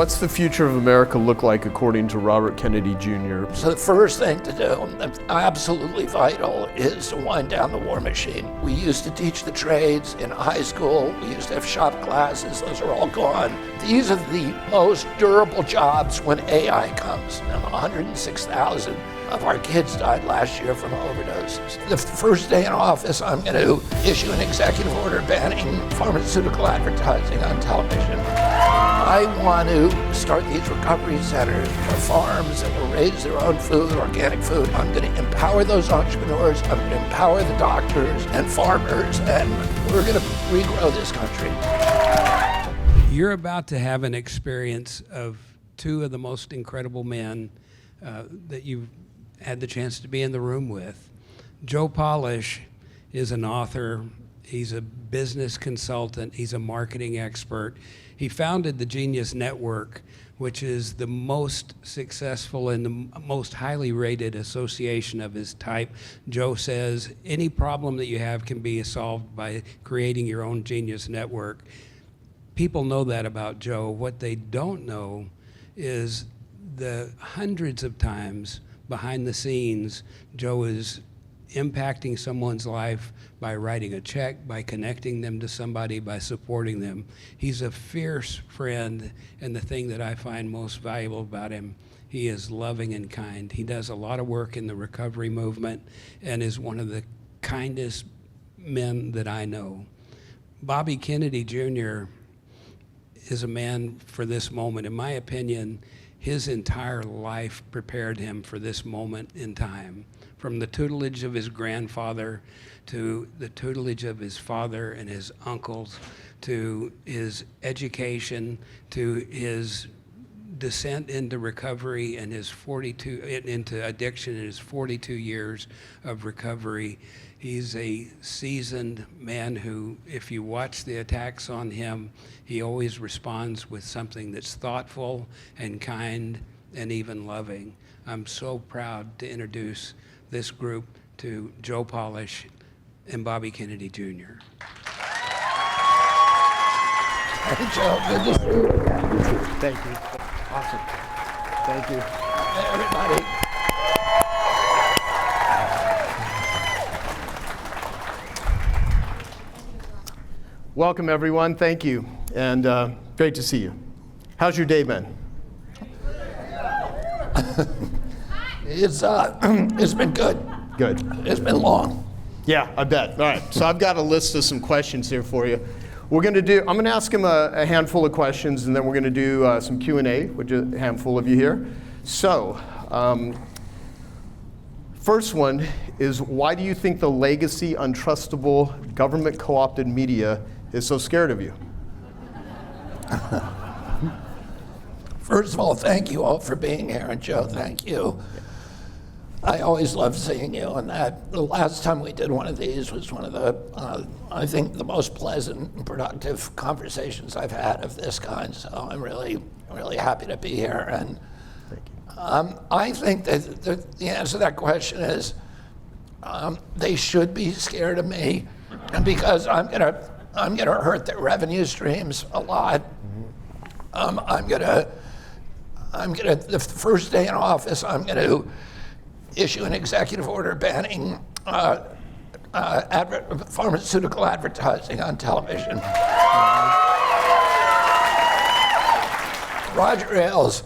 What's the future of America look like according to Robert Kennedy Jr.? So the first thing to do, that's absolutely vital, is to wind down the war machine. We used to teach the trades in high school. We used to have shop classes. Those are all gone. These are the most durable jobs when AI comes. And 106,000 of our kids died last year from overdoses. The first day in office, I'm going to issue an executive order banning pharmaceutical advertising on television. I want to start these recovery centers for farms that will raise their own food, organic food. I'm going to empower those entrepreneurs. I'm going to empower the doctors and farmers, and we're going to regrow this country. You're about to have an experience of two of the most incredible men that you've had the chance to be in the room with. Joe Polish is an author. He's a business consultant. He's a marketing expert. He founded the Genius Network, which is the most successful and the most highly rated association of his type. Joe says any problem that you have can be solved by creating your own Genius Network. People know that about Joe. What they don't know is the hundreds of times behind the scenes Joe is impacting someone's life by writing a check, by connecting them to somebody, by supporting them. He's a fierce friend, and the thing that I find most valuable about him, he is loving and kind. He does a lot of work in the recovery movement and is one of the kindest men that I know. Bobby Kennedy Jr. is a man for this moment. In my opinion, his entire life prepared him for this moment in time. From the tutelage of his grandfather to the tutelage of his father and his uncles, to his education, to his descent into recovery and his into addiction in his 42 years of recovery. He's a seasoned man who, if you watch the attacks on him, he always responds with something that's thoughtful and kind and even loving. I'm so proud to introduce this group to Joe Polish and Bobby Kennedy Jr. Hey, Joe, good to see you again. Thank you. Awesome. Thank you. Hey, everybody. Welcome, everyone. Thank you. And great to see you. How's your day been? It's been good. Good. It's been long. Yeah, I bet. All right. So I've got a list of some questions here for you. I'm going to ask him a handful of questions, and then we're going to do some Q&A, which is a handful of you here. So, first one is, why do you think the legacy, untrustable, government co-opted media is so scared of you? First of all, thank you all for being here, and Joe, thank you. I always love seeing you, and the last time we did one of these was one of the, I think, the most pleasant and productive conversations I've had of this kind, so I'm really, really happy to be here. And Thank you. I think that the answer to that question is they should be scared of me, and because I'm gonna hurt their revenue streams a lot. The first day in office, I'm gonna issue an executive order banning pharmaceutical advertising on television. Roger Ailes,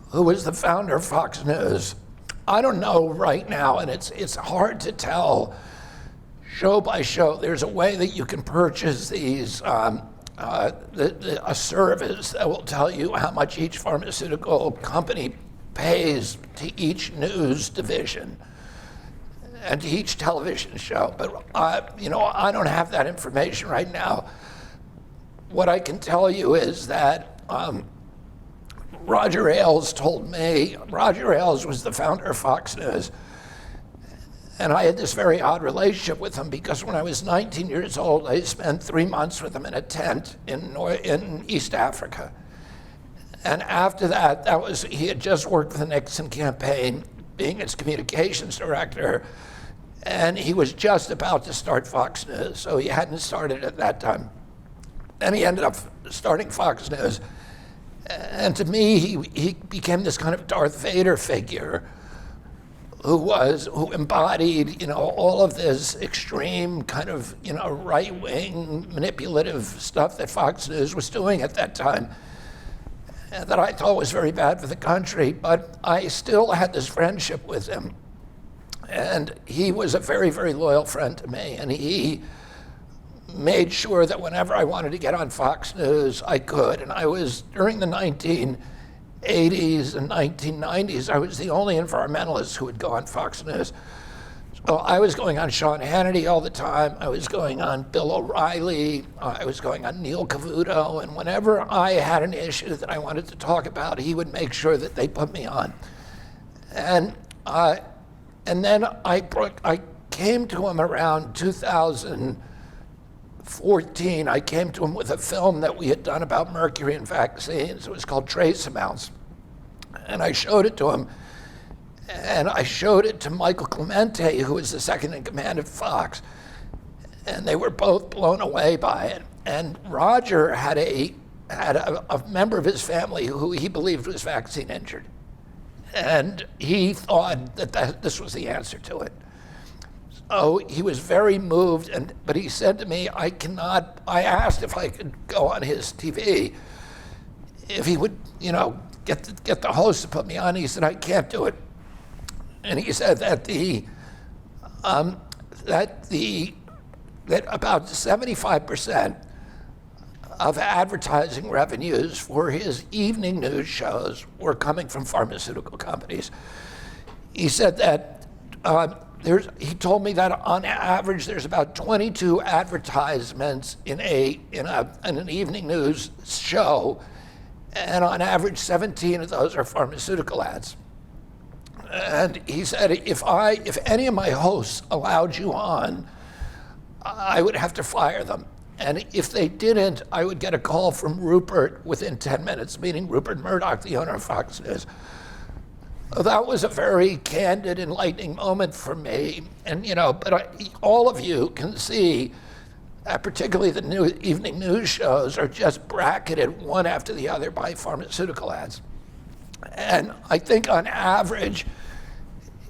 who was the founder of Fox News, I don't know right now, and it's hard to tell show by show. There's a way that you can purchase these, a service that will tell you how much each pharmaceutical company pays to each news division and to each television show. But I don't have that information right now. What I can tell you is that Roger Ailes told me, Roger Ailes was the founder of Fox News, and I had this very odd relationship with him because when I was 19 years old, I spent 3 months with him in a tent in East Africa. And after that, he had just worked for the Nixon campaign, being its communications director, and he was just about to start Fox News, so he hadn't started at that time. And he ended up starting Fox News. And to me, he became this kind of Darth Vader figure who embodied, all of this extreme kind of, right-wing manipulative stuff that Fox News was doing at that time, and that I thought was very bad for the country. But I still had this friendship with him, and he was a very, very loyal friend to me, and he made sure that whenever I wanted to get on Fox News, I could. And I was, during the 1980s and 1990s, I was the only environmentalist who would go on Fox News. So I was going on Sean Hannity all the time. I was going on Bill O'Reilly. I was going on Neil Cavuto. And whenever I had an issue that I wanted to talk about, he would make sure that they put me on. And then I came to him around 2014. I came to him with a film that we had done about mercury and vaccines. It was called Trace Amounts. And I showed it to him. And I showed it to Michael Clemente, who was the second in command at Fox. And they were both blown away by it. And Roger had a member of his family who he believed was vaccine injured. And he thought that this was the answer to it. So he was very moved, but he said to me, I asked if I could go on his TV, if he would, get the host to put me on. He said, I can't do it. And he said that that about 75% of advertising revenues for his evening news shows were coming from pharmaceutical companies. He said that he told me that on average there's about 22 advertisements in an evening news show, and on average 17 of those are pharmaceutical ads. And he said, if any of my hosts allowed you on, I would have to fire them. And if they didn't, I would get a call from Rupert within 10 minutes, meaning Rupert Murdoch, the owner of Fox News. That was a very candid, enlightening moment for me. And, all of you can see that particularly the evening news shows are just bracketed one after the other by pharmaceutical ads. And I think on average,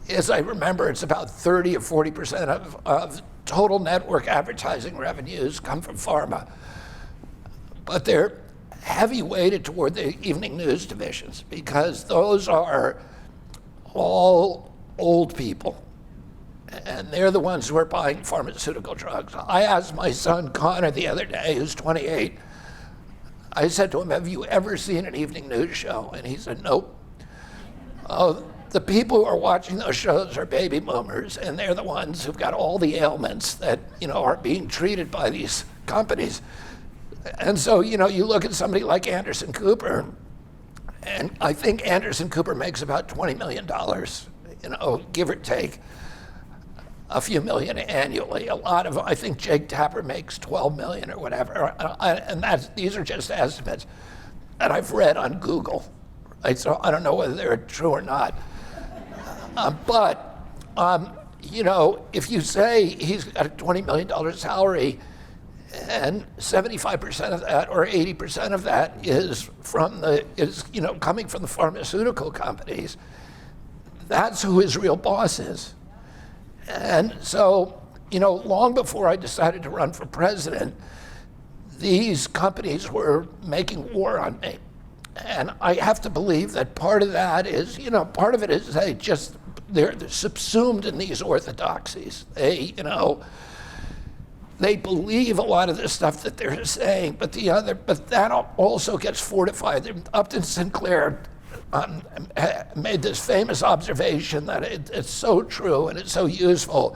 as I remember, it's about 30 or 40% of total network advertising revenues come from pharma. But they're heavy weighted toward the evening news divisions because those are all old people. And they're the ones who are buying pharmaceutical drugs. I asked my son Connor the other day, who's 28, I said to him, have you ever seen an evening news show? And he said, nope. The people who are watching those shows are baby boomers, and they're the ones who've got all the ailments that, are being treated by these companies. And so, you look at somebody like Anderson Cooper, and I think Anderson Cooper makes about $20 million, give or take a few million annually. I think Jake Tapper makes 12 million or whatever. And these are just estimates that I've read on Google. Right? So I don't know whether they're true or not. But if you say he's got a $20 million salary and 75% of that or 80% of that is coming from the pharmaceutical companies, that's who his real boss is. And so, long before I decided to run for president, these companies were making war on me. And I have to believe that part of that is, part of it is they're subsumed in these orthodoxies. They believe a lot of the stuff that they're saying, but that also gets fortified. Upton Sinclair made this famous observation that it's so true and it's so useful,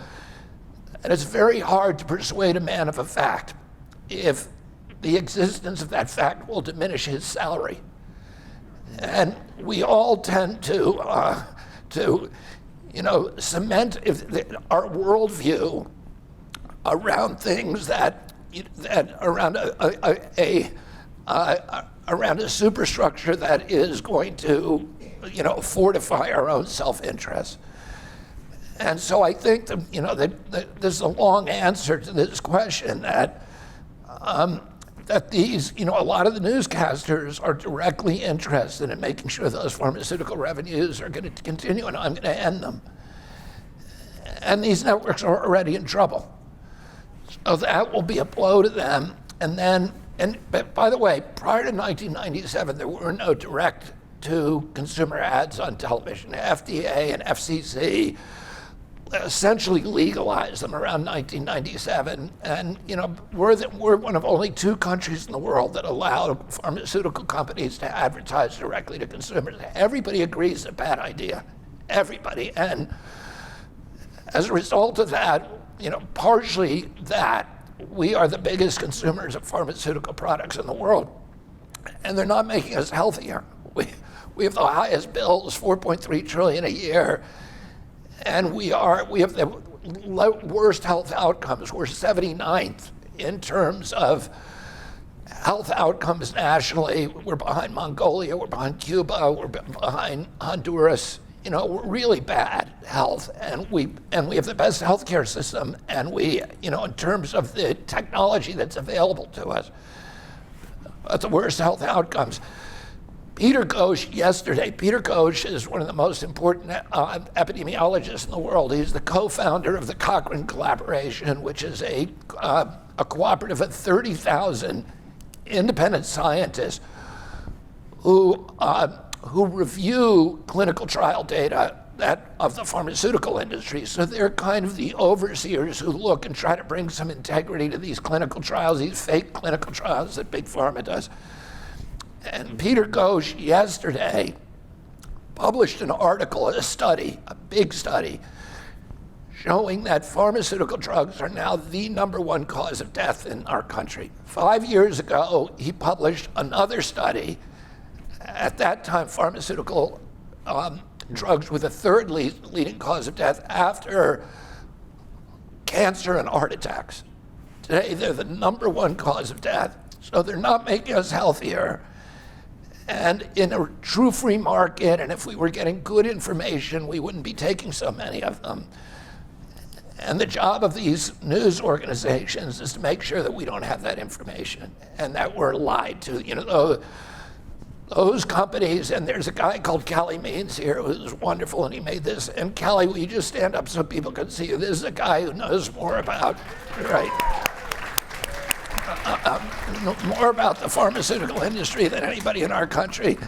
and it's very hard to persuade a man of a fact if the existence of that fact will diminish his salary. And we all tend to cement our worldview around things around a superstructure that is going to, fortify our own self-interest. And so I think that there's a long answer to this question that that these, a lot of the newscasters are directly interested in making sure those pharmaceutical revenues are going to continue, and I'm going to end them. And these networks are already in trouble. So that will be a blow to them. But by the way, prior to 1997, there were no direct-to-consumer ads on television. The FDA and FCC essentially legalized them around 1997. And we're one of only 2 countries in the world that allow pharmaceutical companies to advertise directly to consumers. Everybody agrees it's a bad idea. Everybody. And as a result of that, partially that, we are the biggest consumers of pharmaceutical products in the world, and they're not making us healthier. We have the highest bills, 4.3 trillion a year, and we have the worst health outcomes. We're 79th in terms of health outcomes nationally. We're behind Mongolia, we're behind Cuba, we're behind Honduras. We're really bad health, and we have the best healthcare system, and we, in terms of the technology that's available to us, but the worst health outcomes. Peter Ghosh is one of the most important epidemiologists in the world. He's the co-founder of the Cochrane Collaboration, which is a cooperative of 30,000 independent scientists who review clinical trial data of the pharmaceutical industry. So they're kind of the overseers who look and try to bring some integrity to these clinical trials, these fake clinical trials that Big Pharma does. And Peter Ghosh yesterday published an article, a big study, showing that pharmaceutical drugs are now the #1 cause of death in our country. 5 years ago, he published another study. At that time, pharmaceutical drugs were the 3rd leading cause of death after cancer and heart attacks. Today, they're the #1 cause of death. So they're not making us healthier. And in a true free market, and if we were getting good information, we wouldn't be taking so many of them. And the job of these news organizations is to make sure that we don't have that information and that we're lied to. Those companies, and there's a guy called Callie Means here who's wonderful, and he made this. And Callie, will you just stand up so people can see you? This is a guy who knows more about, more about the pharmaceutical industry than anybody in our country.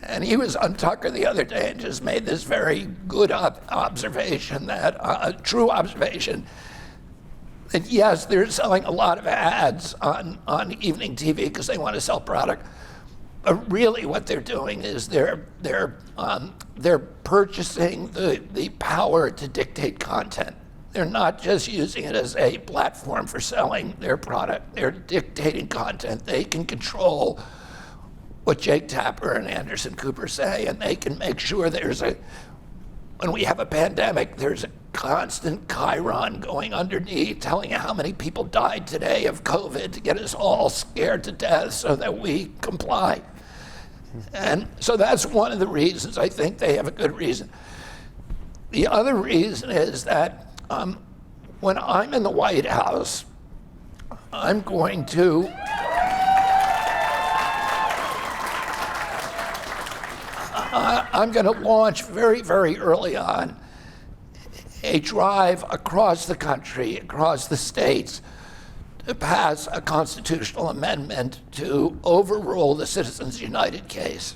And he was on Tucker the other day and just made this very good observation, true observation, that yes, they're selling a lot of ads on evening TV because they want to sell product. But really what they're doing is they're purchasing the power to dictate content. They're not just using it as a platform for selling their product. They're dictating content. They can control what Jake Tapper and Anderson Cooper say, and they can make sure when we have a pandemic, there's a constant chyron going underneath telling you how many people died today of COVID to get us all scared to death so that we comply. And so that's one of the reasons. I think they have a good reason. The other reason is that when I'm in the White House, I'm going to launch very, very early on a drive across the country, across the states, to pass a constitutional amendment to overrule the Citizens United case.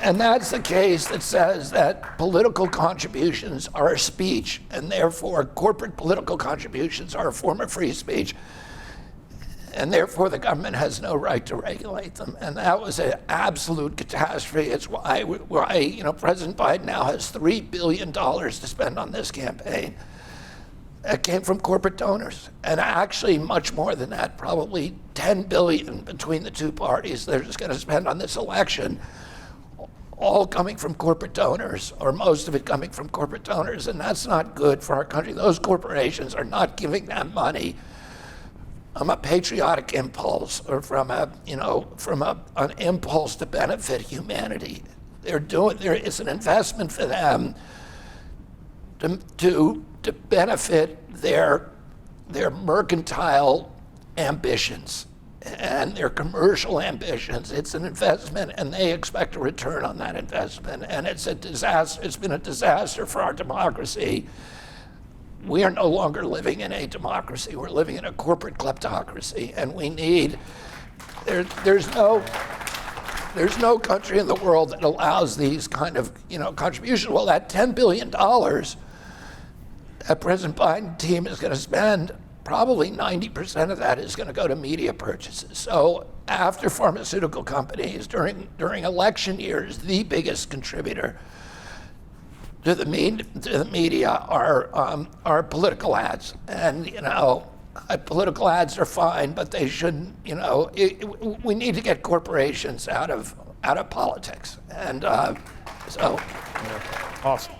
And that's the case that says that political contributions are speech, and therefore corporate political contributions are a form of free speech, and therefore the government has no right to regulate them. And that was an absolute catastrophe. It's why President Biden now has $3 billion to spend on this campaign. That came from corporate donors, and actually much more than that, probably $10 billion between the two parties they're just going to spend on this election, all coming from corporate donors, or most of it coming from corporate donors, and that's not good for our country. Those corporations are not giving that money from a patriotic impulse or from an impulse to benefit humanity. It's an investment for them to benefit their their mercantile ambitions and their commercial ambitions. It's an investment, and they expect a return on that investment. And it's a disaster. It's been a disaster for our democracy. We are no longer living in a democracy. We're living in a corporate kleptocracy, and we need. There's no country in the world that allows these kind of contributions. Well, that $10 billion that President Biden team is going to spend, probably 90% of that is going to go to media purchases. So after pharmaceutical companies, during election years, the biggest contributor to the media are political ads. And political ads are fine, but they shouldn't. We need to get corporations out of politics. So. Awesome.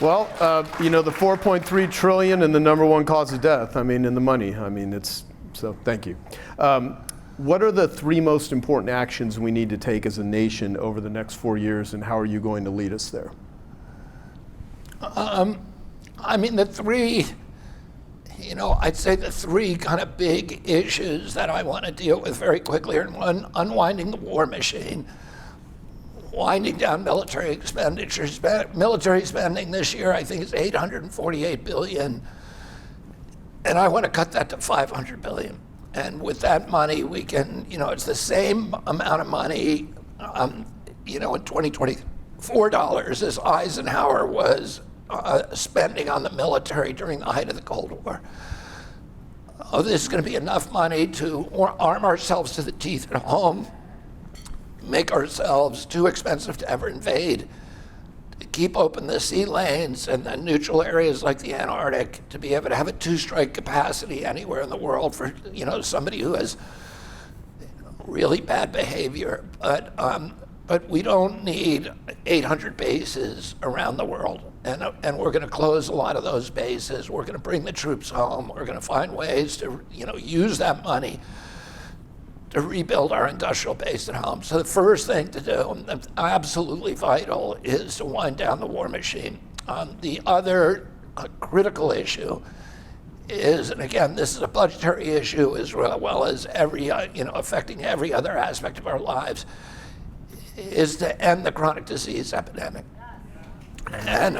Well, the 4.3 trillion and the number one cause of death. In the money. So thank you. What are the three most important actions we need to take as a nation over the next 4 years, and how are you going to lead us there? The three. I'd say the three kind of big issues that I want to deal with very quickly are: one, unwinding the war machine, winding down military expenditures. Military spending this year, I think, is $848 billion, and I want to cut that to $500 billion. And with that money, we can, it's the same amount of money, in 2024 dollars as Eisenhower was spending on the military during the height of the Cold War. This is going to be enough money to arm ourselves to the teeth at home, make ourselves too expensive to ever invade, to keep open the sea lanes and the neutral areas like the Antarctic, to be able to have a two-strike capacity anywhere in the world for somebody who has really bad behavior. But we don't need 800 bases around the world. And we're going to close a lot of those bases. We're going to bring the troops home. We're going to find ways to use that money to rebuild our industrial base at home. So the first thing to do, that's absolutely vital, is to wind down the war machine. The other critical issue is, and again, this is a budgetary issue as well as affecting every other aspect of our lives, is to end the chronic disease epidemic. And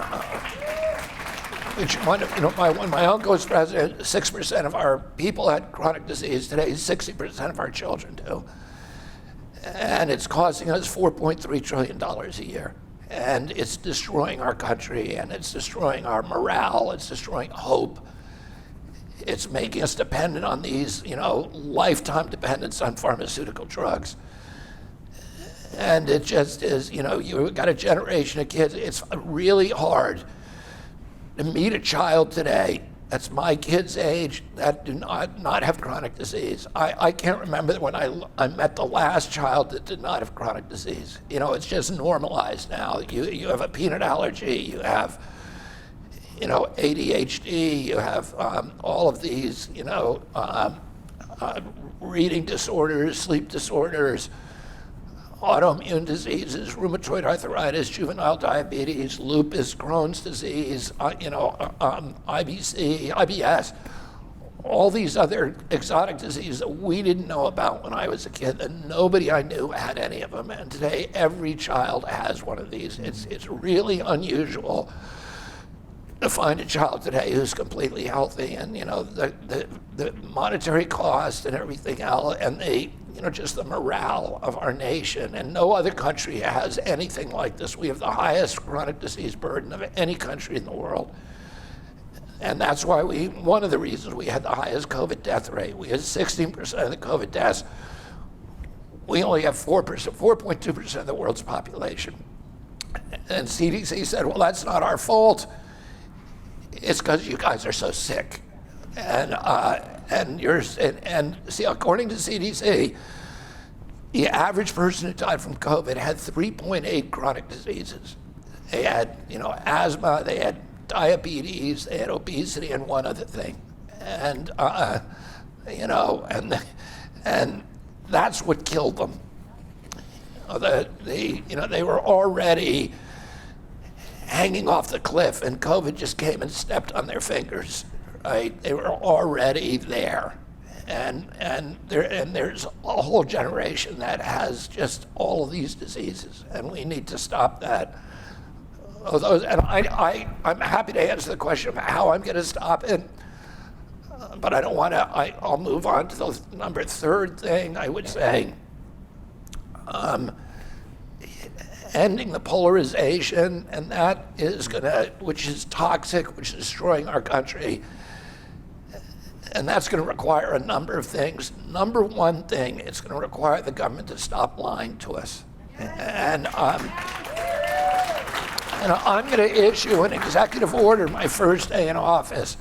when my uncle was president, 6% of our people had chronic disease. Today, 60% of our children do. And it's costing us $4.3 trillion a year. And it's destroying our country, and it's destroying our morale, it's destroying hope. It's making us dependent on these, lifetime dependence on pharmaceutical drugs. And it just is, you've got a generation of kids. It's really hard to meet a child today that's my kid's age that do not have chronic disease. I can't remember when I met the last child that did not have chronic disease. It's just normalized now. You have a peanut allergy, you have, ADHD, you have all of these, reading disorders, sleep disorders, autoimmune diseases, rheumatoid arthritis, juvenile diabetes, lupus, Crohn's disease, IBC, IBS, all these other exotic diseases that we didn't know about when I was a kid, and nobody I knew had any of them. And today, every child has one of these. It's really unusual to find a child today who's completely healthy, and the monetary cost and everything else, and just the morale of our nation. And no other country has anything like this. We have the highest chronic disease burden of any country in the world. And that's why one of the reasons we had the highest COVID death rate. We had 16% of the COVID deaths. We only have 4.2% of the world's population. And CDC said, well, that's not our fault. It's because you guys are so sick. And see, according to CDC, the average person who died from COVID had 3.8 chronic diseases. They had, asthma, they had diabetes, they had obesity, and one other thing. And and that's what killed them. They were already hanging off the cliff, and COVID just came and stepped on their fingers, right? They were already there. And there's a whole generation that has just all of these diseases, and we need to stop that. And I'm happy to answer the question of how I'm going to stop it, but I don't want to. I'll move on to the third thing. I would say ending the polarization, and that is which is toxic, which is destroying our country. And that's going to require a number of things. Number one thing, it's going to require the government to stop lying to us. And I'm going to issue an executive order my first day in office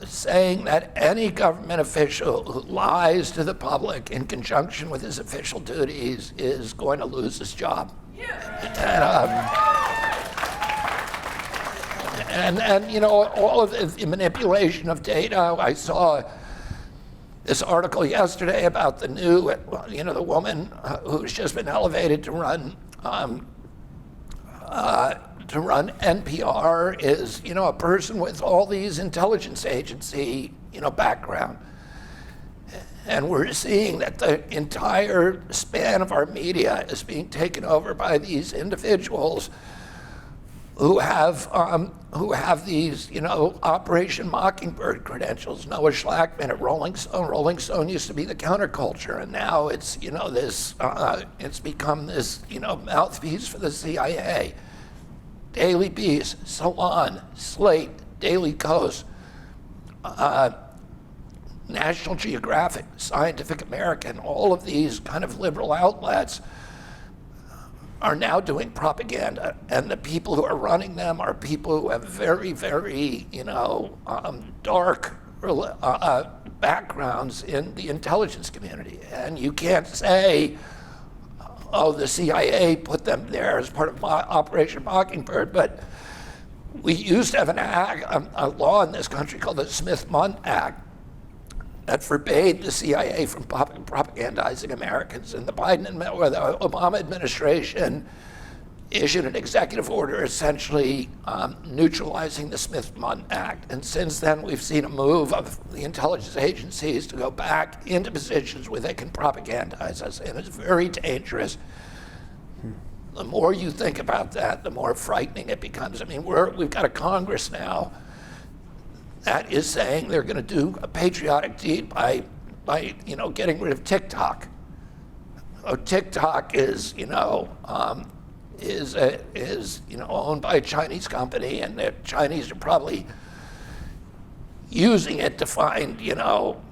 saying that any government official who lies to the public in conjunction with his official duties is going to lose his job. And you know, all of the manipulation of data. I saw this article yesterday about the new, you know, the woman who's just been elevated to run NPR is, you know, a person with all these intelligence agency, you know, background. And we're seeing that the entire span of our media is being taken over by these individuals who have these, you know, Operation Mockingbird credentials. Noah Schlackman at Rolling Stone. Rolling Stone used to be the counterculture, and now it's, you know, this, it's become this, you know, mouthpiece for the CIA. Daily Beast, Salon, Slate, Daily Kos, National Geographic, Scientific American, all of these kind of liberal outlets are now doing propaganda, and the people who are running them are people who have very, very, you know, dark backgrounds in the intelligence community. And you can't say, oh, the CIA put them there as part of Operation Mockingbird, but we used to have a law in this country called the Smith-Mundt Act that forbade the CIA from propagandizing Americans. And the Obama administration issued an executive order essentially neutralizing the Smith-Mundt Act. And since then, we've seen a move of the intelligence agencies to go back into positions where they can propagandize us, and it's very dangerous. The more you think about that, the more frightening it becomes. I mean, we've got a Congress now that is saying they're going to do a patriotic deed by you know, getting rid of TikTok. Oh, TikTok is, you know, is you know, owned by a Chinese company, and the Chinese are probably using it to find, you know,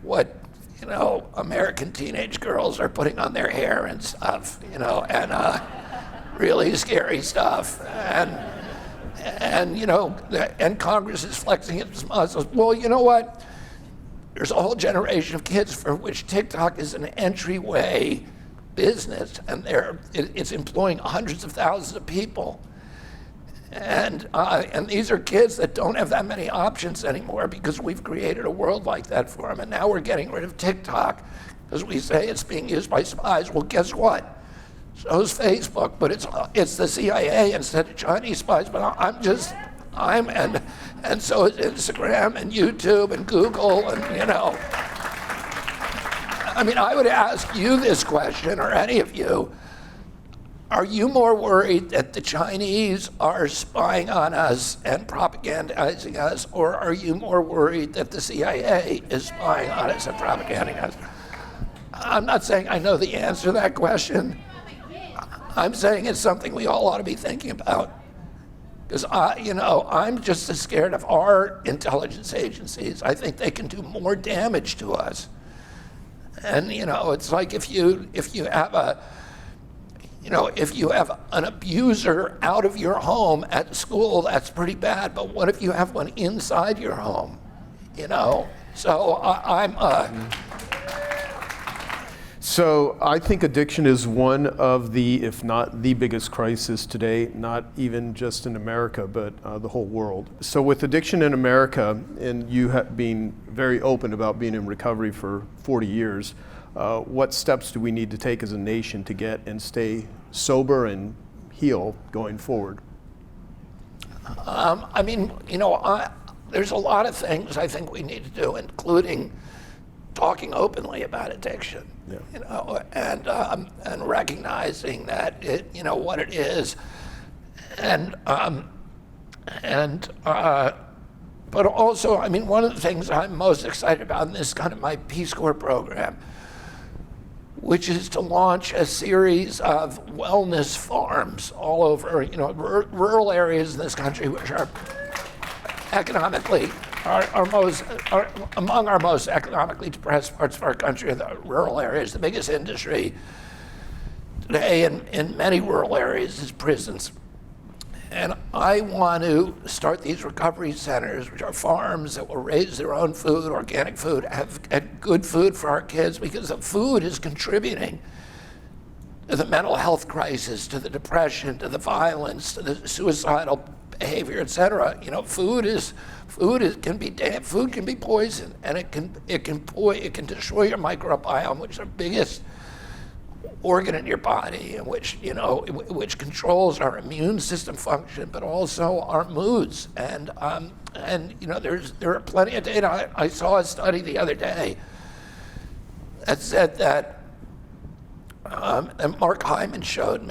what, you know, American teenage girls are putting on their hair and stuff, you know, and really scary stuff. And you know, and Congress is flexing its muscles. Well, you know what? There's a whole generation of kids for which TikTok is an entryway business, and it's employing hundreds of thousands of people. And these are kids that don't have that many options anymore because we've created a world like that for them. And now we're getting rid of TikTok because we say it's being used by spies. Well, guess what? So is Facebook, but it's the CIA instead of Chinese spies. But and so is Instagram and YouTube and Google, and you know. I mean, I would ask you this question, or any of you: are you more worried that the Chinese are spying on us and propagandizing us, or are you more worried that the CIA is spying on us and propagandizing us? I'm not saying I know the answer to that question. I'm saying it's something we all ought to be thinking about. Because you know, I'm just as scared of our intelligence agencies. I think they can do more damage to us. And you know, it's like if you have if you have an abuser out of your home at school, that's pretty bad. But what if you have one inside your home? You know, so So I think addiction is one of the, if not the biggest crisis today, not even just in America, but the whole world. So with addiction in America, and you have been very open about being in recovery for 40 years, what steps do we need to take as a nation to get and stay sober and heal going forward? I mean, you know, there's a lot of things I think we need to do, including talking openly about addiction, and recognizing that what it is, but also, I mean, one of the things I'm most excited about in this kind of my Peace Corps program, which is to launch a series of wellness farms all over, rural areas in this country, which are economically, are among our most economically depressed parts of our country. The rural areas, the biggest industry today in many rural areas is prisons. And I want to start these recovery centers, which are farms that will raise their own food, organic food, have good food for our kids, because the food is contributing to the mental health crisis, to the depression, to the violence, to the suicidal behavior, et cetera. Food can be poison, and it can destroy your microbiome, which is the biggest organ in your body, and which controls our immune system function, but also our moods. And there are plenty of data. I saw a study the other day that said that, and Mark Hyman showed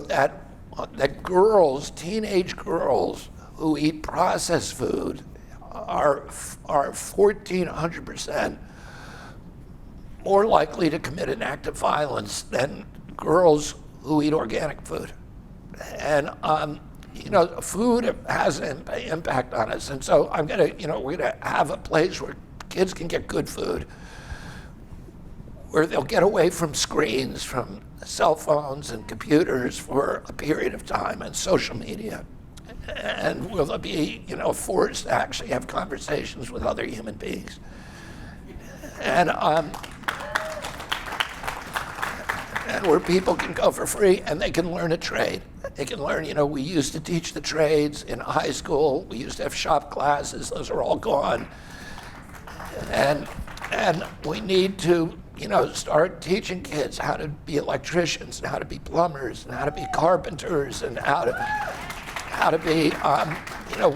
that girls, teenage girls who eat processed food are 1,400% more likely to commit an act of violence than girls who eat organic food. And food has an impact on us. And so we're gonna have a place where kids can get good food, where they'll get away from screens, from cell phones and computers for a period of time, and social media. And will be, forced to actually have conversations with other human beings. And where people can go for free and they can learn a trade. They can learn, we used to teach the trades in high school. We used to have shop classes. Those are all gone. And we need to, start teaching kids how to be electricians, and how to be plumbers, and how to be carpenters, and how to be,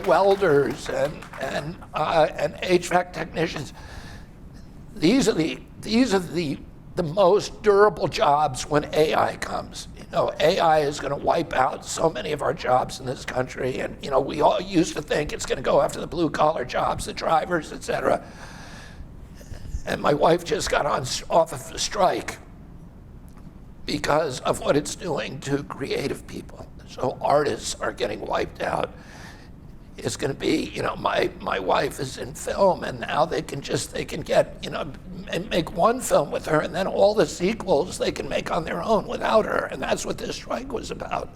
welders and HVAC technicians. These are the most durable jobs when AI comes. AI is going to wipe out so many of our jobs in this country, and we all used to think it's going to go after the blue collar jobs, the drivers, et cetera. And my wife just got off of a strike because of what it's doing to creative people. So artists are getting wiped out. It's going to be, my wife is in film, and now they can get, and make one film with her, and then all the sequels they can make on their own without her. And that's what this strike was about.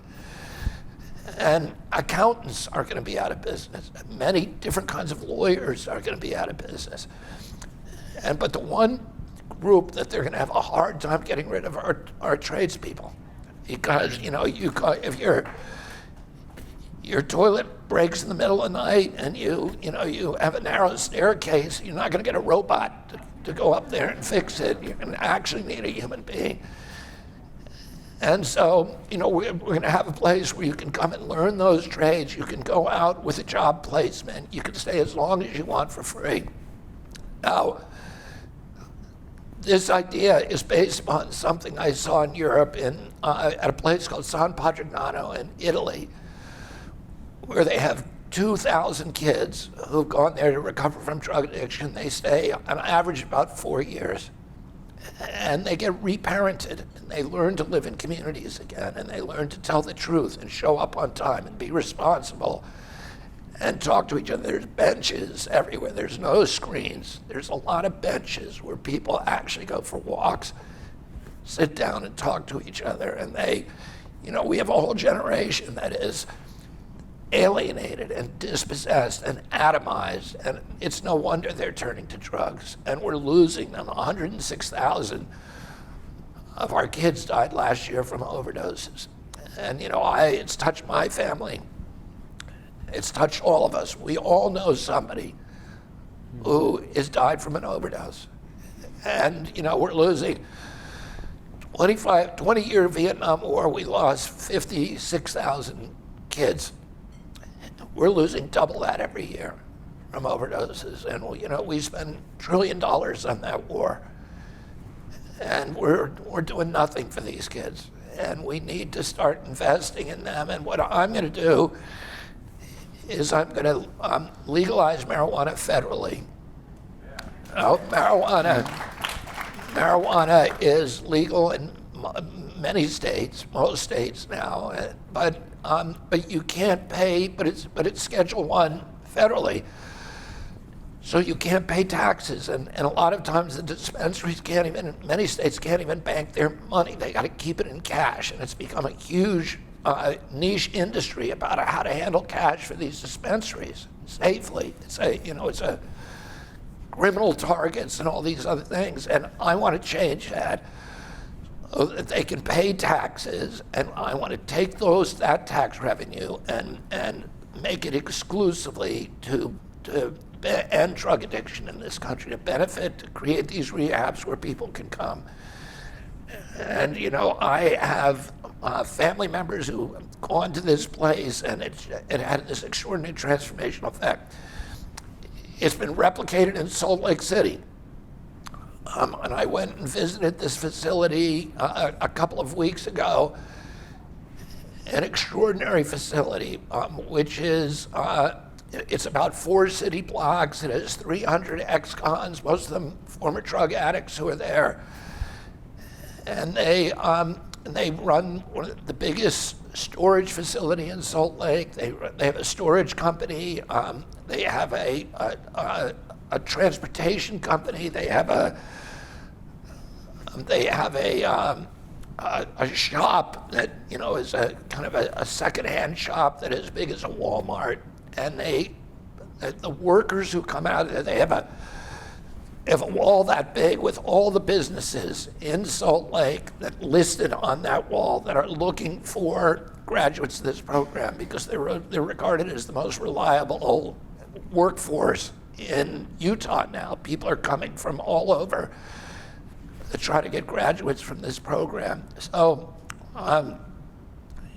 And accountants are going to be out of business. Many different kinds of lawyers are going to be out of business. But the one group that they're going to have a hard time getting rid of are tradespeople, because if your toilet breaks in the middle of the night and you have a narrow staircase, you're not going to get a robot to go up there and fix it. You're going to actually need a human being. And so, we're going to have a place where you can come and learn those trades. You can go out with a job placement. You can stay as long as you want for free. Now, this idea is based upon something I saw in Europe at a place called San Patrignano in Italy, where they have 2,000 kids who've gone there to recover from drug addiction. They stay on average about 4 years. And they get reparented, and they learn to live in communities again, and they learn to tell the truth and show up on time and be responsible and talk to each other. There's benches everywhere. There's no screens. There's a lot of benches where people actually go for walks, sit down and talk to each other. And we have a whole generation that is alienated and dispossessed and atomized, and it's no wonder they're turning to drugs. And we're losing them. 106,000 of our kids died last year from overdoses. And it's touched my family. It's touched all of us. We all know somebody who has died from an overdose. And we're losing 20-year Vietnam War, we lost 56,000 kids. We're losing double that every year. from overdoses. And you know, we spend $1 trillion on that war. And we're doing nothing for these kids. And we need to start investing in them. And what I'm going to do is I'm going to legalize marijuana federally. Marijuana is legal in many states, most states now, but you can't pay. But it's Schedule I federally, so you can't pay taxes. And a lot of times the dispensaries many states can't even bank their money. They got to keep it in cash, and it's become a huge niche industry about how to handle cash for these dispensaries safely. It's a criminal targets and all these other things, and I want to change that so that they can pay taxes, and I want to take that tax revenue and make it exclusively to end drug addiction in this country, to create these rehabs where people can come. And you know, I have family members who have gone to this place, and it had this extraordinary transformational effect. It's been replicated in Salt Lake City. And I went and visited this facility a couple of weeks ago, an extraordinary facility, which is, it's about 4 city blocks. It has 300 ex-cons, most of them former drug addicts who are there. And they run one of the biggest storage facility in Salt Lake. They have a storage company. They have a transportation company. They have a shop that, you know, is a kind of a secondhand shop that is as big as a Walmart. And the workers who come out of there, they have a wall that big with all the businesses in Salt Lake that listed on that wall that are looking for graduates of this program because they're regarded as the most reliable workforce in Utah now. People are coming from all over to try to get graduates from this program. So,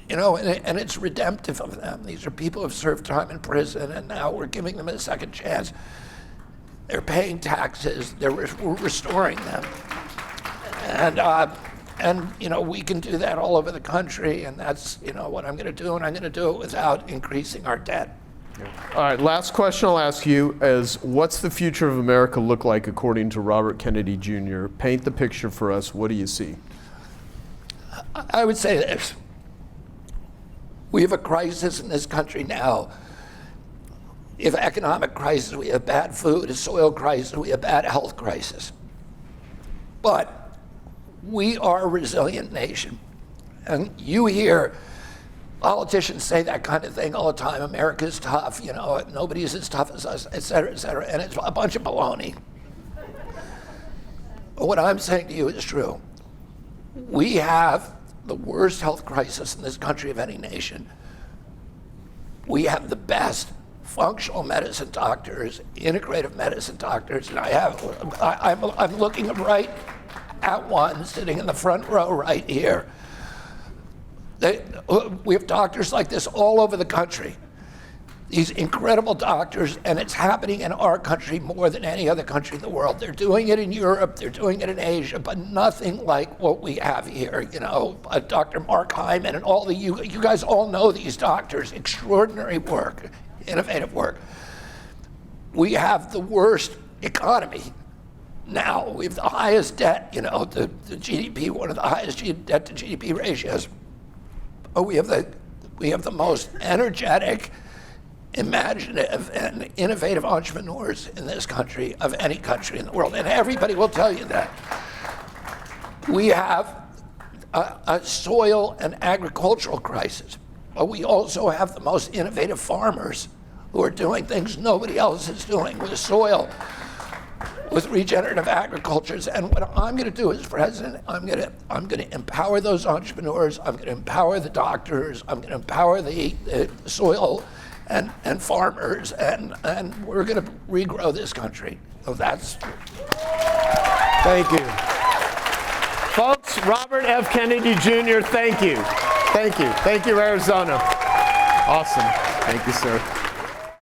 you know, and it's redemptive of them. These are people who have served time in prison, and now we're giving them a second chance. They're paying taxes. We're restoring them, and you know, we can do that all over the country, and that's, you know, what I'm going to do, and I'm going to do it without increasing our debt. All right, last question I'll ask you is, what's the future of America look like according to Robert Kennedy Jr.? Paint the picture for us. What do you see? I would say this. We have a crisis in this country now. We have economic crisis, we have bad food, a soil crisis, we have bad health crisis. But we are a resilient nation. And you hear politicians say that kind of thing all the time. America's tough, you know, nobody's as tough as us, et cetera, and it's a bunch of baloney. But what I'm saying to you is true. We have the worst health crisis in this country of any nation. We have the best functional medicine doctors, integrative medicine doctors, and I'm looking right at one sitting in the front row right here. We have doctors like this all over the country. These incredible doctors, and it's happening in our country more than any other country in the world. They're doing it in Europe, they're doing it in Asia, but nothing like what we have here. You know, Dr. Mark Hyman and all you guys all know these doctors, extraordinary work, innovative work. We have the worst economy now. We have the highest debt, you know, the GDP, one of the highest debt to GDP ratios. But we have the most energetic, imaginative, and innovative entrepreneurs in this country of any country in the world, and everybody will tell you that. We have a soil and agricultural crisis, but we also have the most innovative farmers who are doing things nobody else is doing with soil, with regenerative agricultures. And what I'm going to do as president, I'm going to empower those entrepreneurs. I'm going to empower the doctors. I'm going to empower the soil and farmers, and we're going to regrow this country. So that's. Thank you. Folks, Robert F. Kennedy Jr., thank you. Thank you. Thank you, Arizona. Awesome. Thank you, sir.